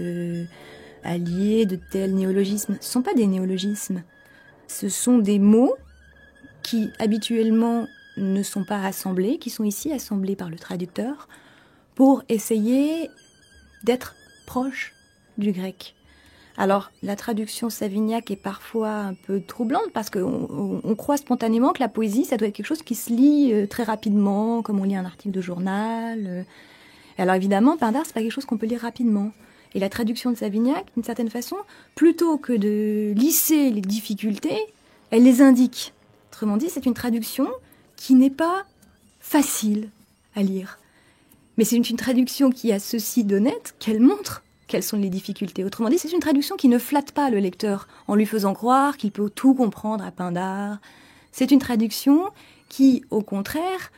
allier de tels néologismes ? Ce ne sont pas des néologismes, ce sont des mots qui habituellement ne sont pas assemblés, qui sont ici assemblés par le traducteur pour essayer d'être proches du grec. Alors, la traduction Savignac est parfois un peu troublante parce qu'on croit spontanément que la poésie, ça doit être quelque chose qui se lit très rapidement, comme on lit un article de journal. Alors évidemment, Pindare, c'est pas quelque chose qu'on peut lire rapidement. Et la traduction de Savignac, d'une certaine façon, plutôt que de lisser les difficultés, elle les indique. Autrement dit, c'est une traduction qui n'est pas facile à lire. Mais c'est une traduction qui a ceci d'honnête qu'elle montre quelles sont les difficultés. Autrement dit, c'est une traduction qui ne flatte pas le lecteur en lui faisant croire qu'il peut tout comprendre à Pindare. C'est une traduction qui, au contraire,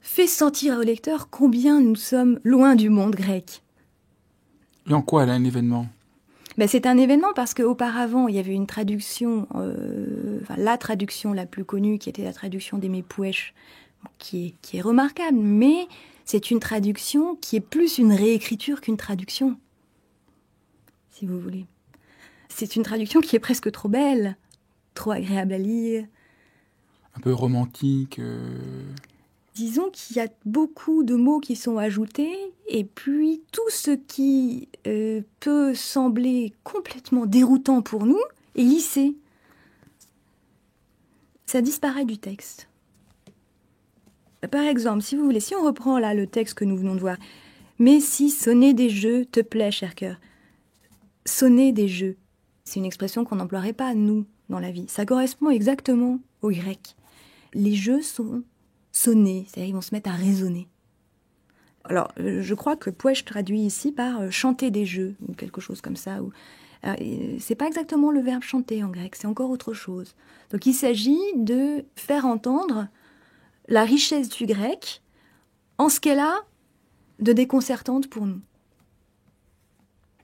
fait sentir au lecteur combien nous sommes loin du monde grec. Et en quoi elle a un événement ? C'est un événement parce qu'auparavant, il y avait une traduction, la traduction la plus connue, qui était la traduction d'Aimé Pouèche, qui est remarquable, mais c'est une traduction qui est plus une réécriture qu'une traduction, si vous voulez. C'est une traduction qui est presque trop belle, trop agréable à lire. Un peu romantique. Disons qu'il y a beaucoup de mots qui sont ajoutés, et puis tout ce qui peut sembler complètement déroutant pour nous est lissé. Ça disparaît du texte. Par exemple, si vous voulez, si on reprend là le texte que nous venons de voir, « Mais si sonner des jeux te plaît, cher cœur », sonner des jeux, c'est une expression qu'on n'emploierait pas, nous, dans la vie. Ça correspond exactement au grec. Les jeux sont sonnés, c'est-à-dire ils vont se mettre à résonner. Alors, je crois que Pouèche traduit ici par « chanter des jeux » ou quelque chose comme ça. C'est pas exactement le verbe « chanter » en grec, c'est encore autre chose. Donc il s'agit de faire entendre la richesse du grec en ce qu'elle a de déconcertante pour nous.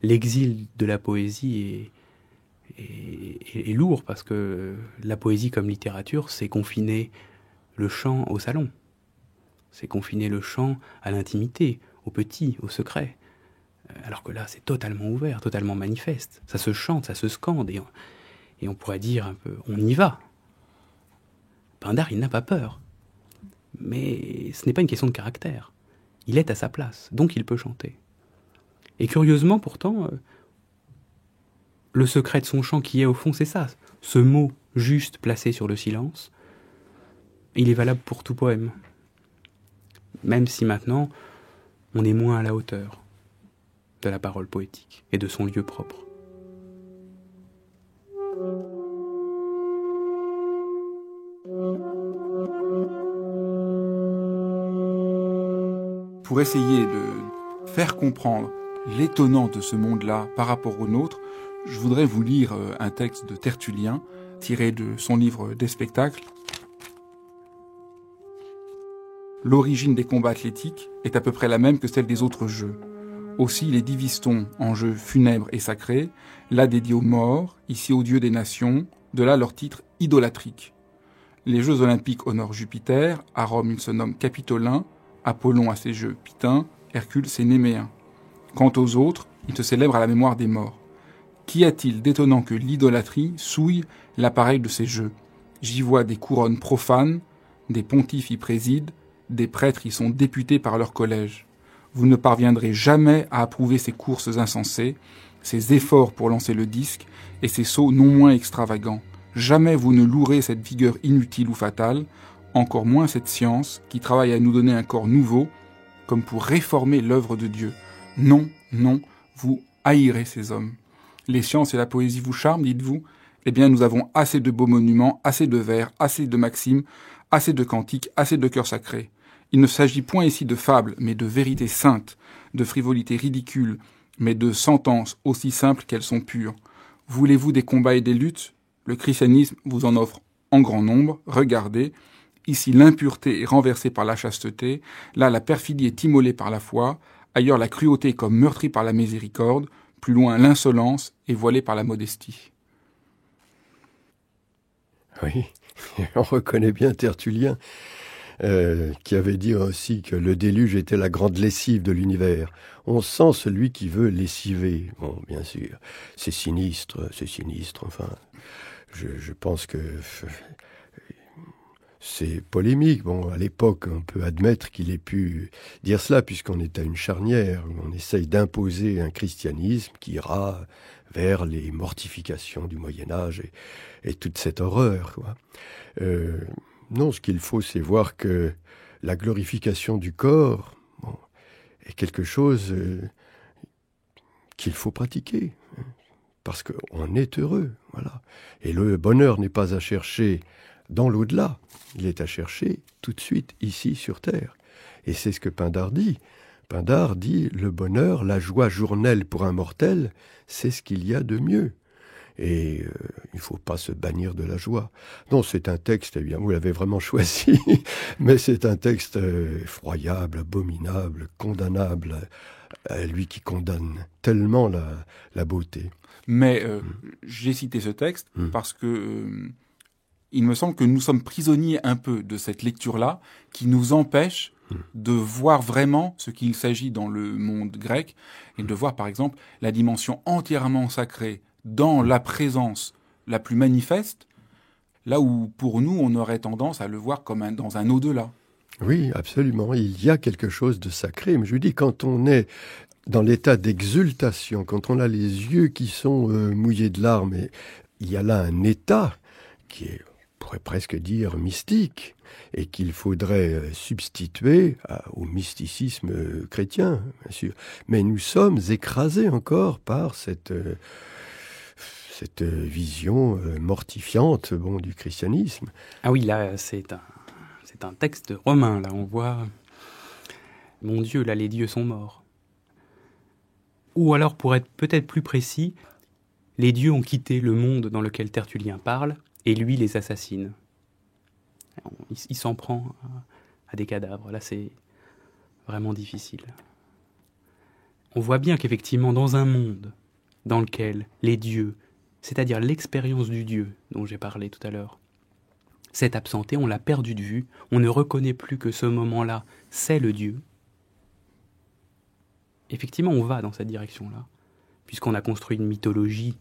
L'exil de la poésie est lourd parce que la poésie comme littérature, c'est confiner le chant au salon. C'est confiner le chant à l'intimité, au petit, au secret. Alors que là, c'est totalement ouvert, totalement manifeste. Ça se chante, ça se scande et on pourrait dire un peu, on y va. Pindare, il n'a pas peur. Mais ce n'est pas une question de caractère. Il est à sa place, donc il peut chanter. Et curieusement, pourtant, le secret de son chant qui est au fond, c'est ça. Ce mot juste placé sur le silence, il est valable pour tout poème. Même si maintenant, on est moins à la hauteur de la parole poétique et de son lieu propre. Pour essayer de faire comprendre l'étonnant de ce monde-là par rapport au nôtre, je voudrais vous lire un texte de Tertullien, tiré de son livre des spectacles. L'origine des combats athlétiques est à peu près la même que celle des autres jeux. Aussi les divise-t-on en jeux funèbres et sacrés, là dédiés aux morts, ici aux dieux des nations, de là leur titre idolatrique. Les Jeux olympiques honorent Jupiter, à Rome il se nomme Capitolin, Apollon à ses jeux Pythin, Hercule c'est Néméen. Quant aux autres, ils se célèbrent à la mémoire des morts. Qu'y a-t-il d'étonnant que l'idolâtrie souille l'appareil de ces jeux ? J'y vois des couronnes profanes, des pontifes y président, des prêtres y sont députés par leur collège. Vous ne parviendrez jamais à approuver ces courses insensées, ces efforts pour lancer le disque et ces sauts non moins extravagants. Jamais vous ne louerez cette vigueur inutile ou fatale, encore moins cette science qui travaille à nous donner un corps nouveau, comme pour réformer l'œuvre de Dieu. Non, non, vous haïrez ces hommes. Les sciences et la poésie vous charment, dites-vous ? Eh bien, nous avons assez de beaux monuments, assez de vers, assez de maximes, assez de cantiques, assez de chœurs sacrés. Il ne s'agit point ici de fables, mais de vérités saintes, de frivolités ridicules, mais de sentences aussi simples qu'elles sont pures. Voulez-vous des combats et des luttes ? Le christianisme vous en offre en grand nombre. Regardez, ici l'impureté est renversée par la chasteté, là la perfidie est immolée par la foi, ailleurs la cruauté est comme meurtrie par la miséricorde, plus loin l'insolence est voilée par la modestie. Oui, on reconnaît bien Tertullien, qui avait dit aussi que le déluge était la grande lessive de l'univers. On sent celui qui veut lessiver. Bon, bien sûr, c'est sinistre, enfin, je pense que c'est polémique. Bon, à l'époque, on peut admettre qu'il ait pu dire cela, puisqu'on est à une charnière, où on essaye d'imposer un christianisme qui ira vers les mortifications du Moyen-Âge et toute cette horreur, quoi. Non, ce qu'il faut, c'est voir que la glorification du corps est quelque chose qu'il faut pratiquer, parce qu'on est heureux, voilà. Et le bonheur n'est pas à chercher dans l'au-delà, il est à chercher tout de suite ici sur terre. Et c'est ce que Pindare dit. Pindare dit « Le bonheur, la joie journelle pour un mortel, c'est ce qu'il y a de mieux. » Et il ne faut pas se bannir de la joie. Non, c'est un texte, eh bien, vous l'avez vraiment choisi, mais c'est un texte effroyable, abominable, condamnable, lui qui condamne tellement la beauté. Mais j'ai cité ce texte parce que il me semble que nous sommes prisonniers un peu de cette lecture-là qui nous empêche de voir vraiment ce qu'il s'agit dans le monde grec et de voir, par exemple, la dimension entièrement sacrée dans la présence la plus manifeste, là où, pour nous, on aurait tendance à le voir comme dans un au-delà. Oui, absolument. Il y a quelque chose de sacré. Mais je vous dis, quand on est dans l'état d'exultation, quand on a les yeux qui sont mouillés de larmes, et il y a là un état qui est, on pourrait presque dire, mystique, et qu'il faudrait substituer au mysticisme chrétien, bien sûr. Mais nous sommes écrasés encore par cette vision mortifiante du christianisme. Ah oui, là, c'est un texte romain. Là, on voit, mon Dieu, là, les dieux sont morts. Ou alors, pour être peut-être plus précis, les dieux ont quitté le monde dans lequel Tertullien parle, et lui les assassine. Il s'en prend à des cadavres. Là, c'est vraiment difficile. On voit bien qu'effectivement, dans un monde dans lequel les dieux, c'est-à-dire l'expérience du Dieu dont j'ai parlé tout à l'heure, s'est absentée, on l'a perdu de vue, on ne reconnaît plus que ce moment-là, c'est le Dieu. Effectivement, on va dans cette direction-là, puisqu'on a construit une mythologie,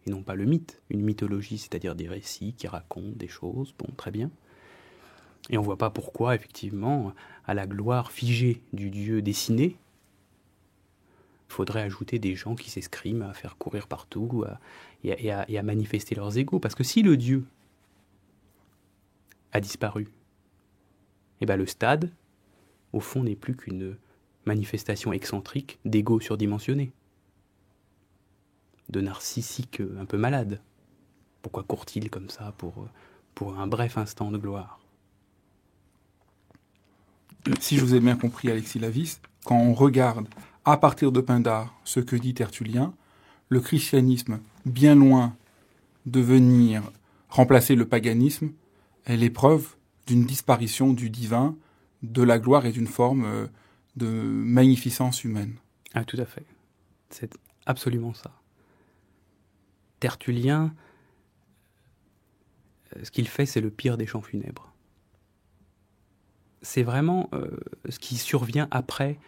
et non pas le mythe, une mythologie, c'est-à-dire des récits qui racontent des choses, bon, très bien. Et on ne voit pas pourquoi, effectivement, à la gloire figée du Dieu dessiné, il faudrait ajouter des gens qui s'escriment à faire courir partout et à manifester leurs égos. Parce que si le Dieu a disparu, eh ben le stade, au fond, n'est plus qu'une manifestation excentrique d'égos surdimensionnés, de narcissiques un peu malades. Pourquoi court-il comme ça pour un bref instant de gloire ? Si je vous ai bien compris, Alexis Lavis, quand on regarde à partir de Pindare ce que dit Tertullien, le christianisme, bien loin de venir remplacer le paganisme, est l'épreuve d'une disparition du divin, de la gloire et d'une forme de magnificence humaine. Ah, tout à fait. C'est absolument ça. Tertullien, ce qu'il fait, c'est le pire des chants funèbres. C'est vraiment ce qui survient après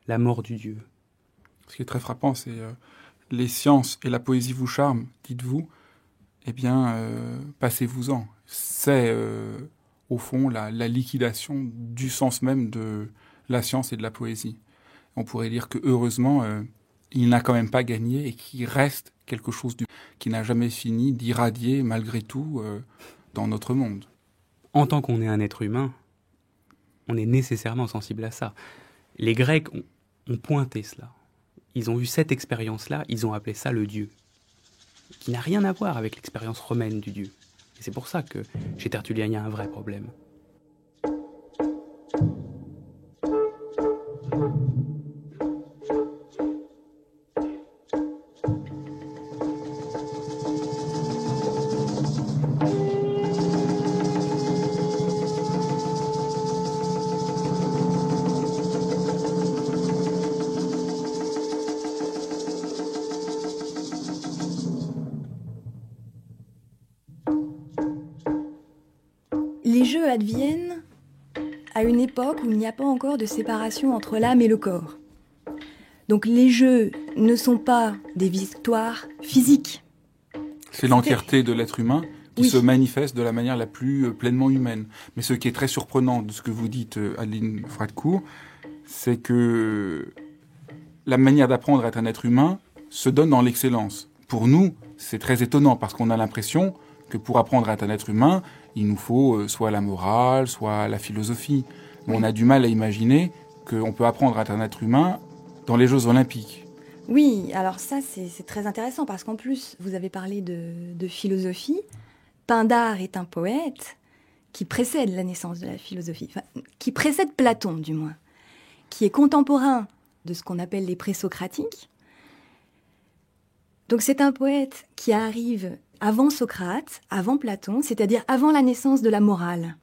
la mort du Dieu. Ce qui est très frappant, c'est les sciences et la poésie vous charment, dites-vous, eh bien, passez-vous-en. C'est, au fond, la liquidation du sens même de la science et de la poésie. On pourrait dire que, heureusement, il n'a quand même pas gagné et qu'il reste quelque chose qui n'a jamais fini d'irradier, malgré tout, dans notre monde. En tant qu'on est un être humain, on est nécessairement sensible à ça. Les Grecs ont pointé cela. Ils ont eu cette expérience-là, ils ont appelé ça le Dieu, qui n'a rien à voir avec l'expérience romaine du Dieu. Et c'est pour ça que chez Tertullien, il y a un vrai problème. Les jeux adviennent à une époque où il n'y a pas encore de séparation entre l'âme et le corps. Donc les jeux ne sont pas des victoires physiques. C'est l'entièreté de l'être humain qui se manifeste de la manière la plus pleinement humaine. Mais ce qui est très surprenant de ce que vous dites, Adeline Fradcourt, c'est que la manière d'apprendre à être un être humain se donne dans l'excellence. Pour nous, c'est très étonnant parce qu'on a l'impression que pour apprendre à être un être humain, il nous faut soit la morale, soit la philosophie. Mais on a du mal à imaginer qu'on peut apprendre à être un être humain dans les Jeux Olympiques. Oui, alors ça, c'est très intéressant parce qu'en plus, vous avez parlé de philosophie. Pindare est un poète qui précède la naissance de la philosophie, enfin, qui précède Platon, du moins, qui est contemporain de ce qu'on appelle les présocratiques. Donc c'est un poète qui arrive avant Socrate, avant Platon, c'est-à-dire avant la naissance de la morale.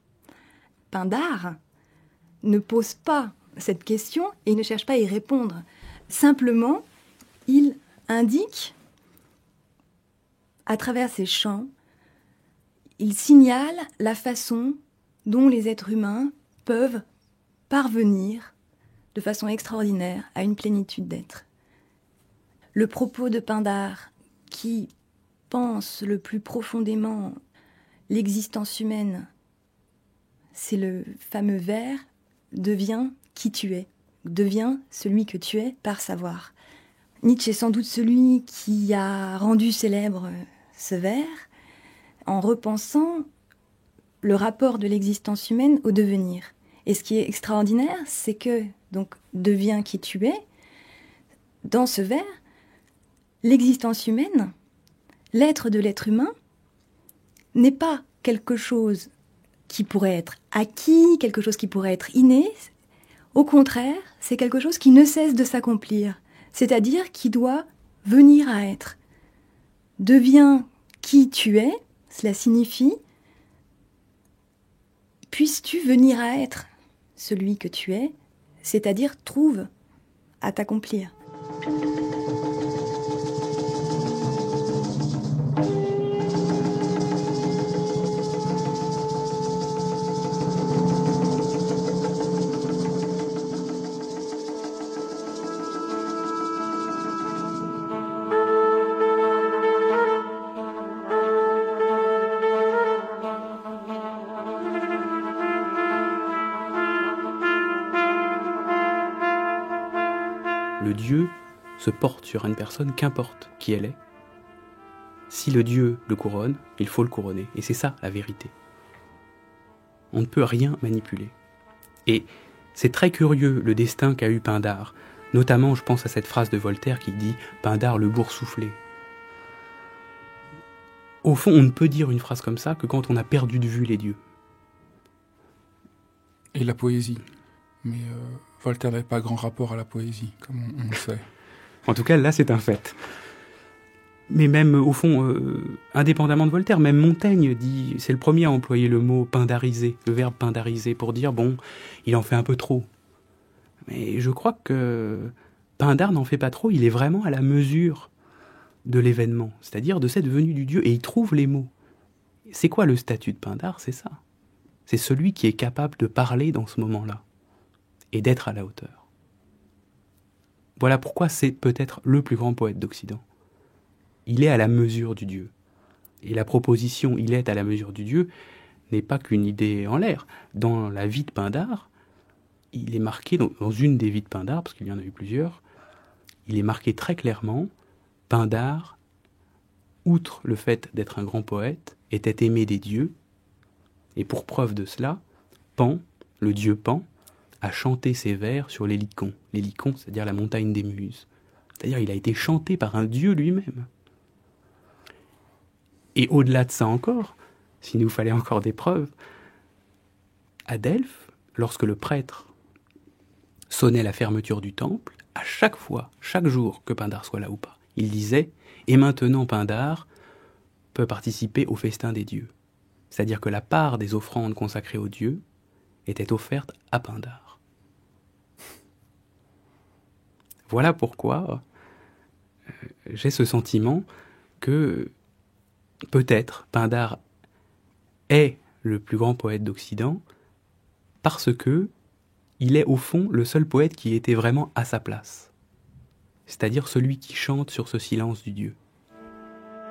Pindare ne pose pas cette question et ne cherche pas à y répondre. Simplement, il indique, à travers ses chants, il signale la façon dont les êtres humains peuvent parvenir de façon extraordinaire à une plénitude d'être. Le propos de Pindare, qui pense le plus profondément l'existence humaine, c'est le fameux vers « Deviens qui tu es », deviens celui que tu es par savoir. Nietzsche est sans doute celui qui a rendu célèbre ce vers en repensant le rapport de l'existence humaine au devenir. Et ce qui est extraordinaire, c'est que, donc, deviens qui tu es, dans ce vers, l'existence humaine, l'être de l'être humain, n'est pas quelque chose qui pourrait être acquis, quelque chose qui pourrait être inné. Au contraire, c'est quelque chose qui ne cesse de s'accomplir, c'est-à-dire qui doit venir à être. Deviens qui tu es, cela signifie puisses-tu venir à être celui que tu es, c'est-à-dire trouve à t'accomplir. Le Dieu se porte sur une personne, qu'importe qui elle est. Si le Dieu le couronne, il faut le couronner. Et c'est ça la vérité. On ne peut rien manipuler. Et c'est très curieux le destin qu'a eu Pindare. Notamment, je pense à cette phrase de Voltaire qui dit « Pindare le boursouflé ». Au fond, on ne peut dire une phrase comme ça que quand on a perdu de vue les dieux. Et la poésie. Mais Voltaire n'avait pas grand rapport à la poésie, comme on le sait. En tout cas, là, c'est un fait. Mais même, au fond, indépendamment de Voltaire, même Montaigne dit, c'est le premier à employer le mot pindariser, le verbe pindariser, pour dire, bon, il en fait un peu trop. Mais je crois que Pindare n'en fait pas trop, il est vraiment à la mesure de l'événement, c'est-à-dire de cette venue du Dieu, et il trouve les mots. C'est quoi le statut de Pindare? C'est ça. C'est celui qui est capable de parler dans ce moment-là, et d'être à la hauteur. Voilà pourquoi c'est peut-être le plus grand poète d'Occident. Il est à la mesure du Dieu. Et la proposition « il est à la mesure du Dieu » n'est pas qu'une idée en l'air. Dans la vie de Pindare, il est marqué, dans une des vies de Pindare, parce qu'il y en a eu plusieurs, il est marqué très clairement, Pindare, outre le fait d'être un grand poète, était aimé des dieux, et pour preuve de cela, Pan, le dieu Pan, a chanté ses vers sur l'Hélicon. L'Hélicon, c'est-à-dire la montagne des Muses. C'est-à-dire il a été chanté par un dieu lui-même. Et au-delà de ça encore, s'il nous fallait encore des preuves, à Delphes, lorsque le prêtre sonnait la fermeture du temple, à chaque fois, chaque jour que Pindare soit là ou pas, il disait « Et maintenant Pindare peut participer au festin des dieux ». C'est-à-dire que la part des offrandes consacrées aux dieux était offerte à Pindare. Voilà pourquoi j'ai ce sentiment que peut-être Pindare est le plus grand poète d'Occident parce que il est au fond le seul poète qui était vraiment à sa place. C'est-à-dire celui qui chante sur ce silence du Dieu.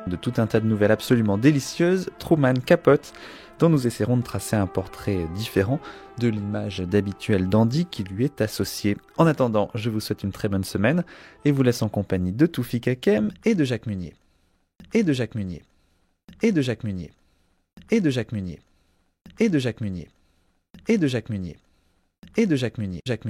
De tout un tas de nouvelles absolument délicieuses, Truman Capote, dont nous essaierons de tracer un portrait différent de l'image d'habituel dandy qui lui est associée. En attendant, je vous souhaite une très bonne semaine et vous laisse en compagnie de Toufik Hakem et de Jacques Munier. Et de Jacques Munier. Et de Jacques Munier. Et de Jacques Munier. Et de Jacques Munier. Et de Jacques Munier. Et de Jacques Munier. Jacques Munier.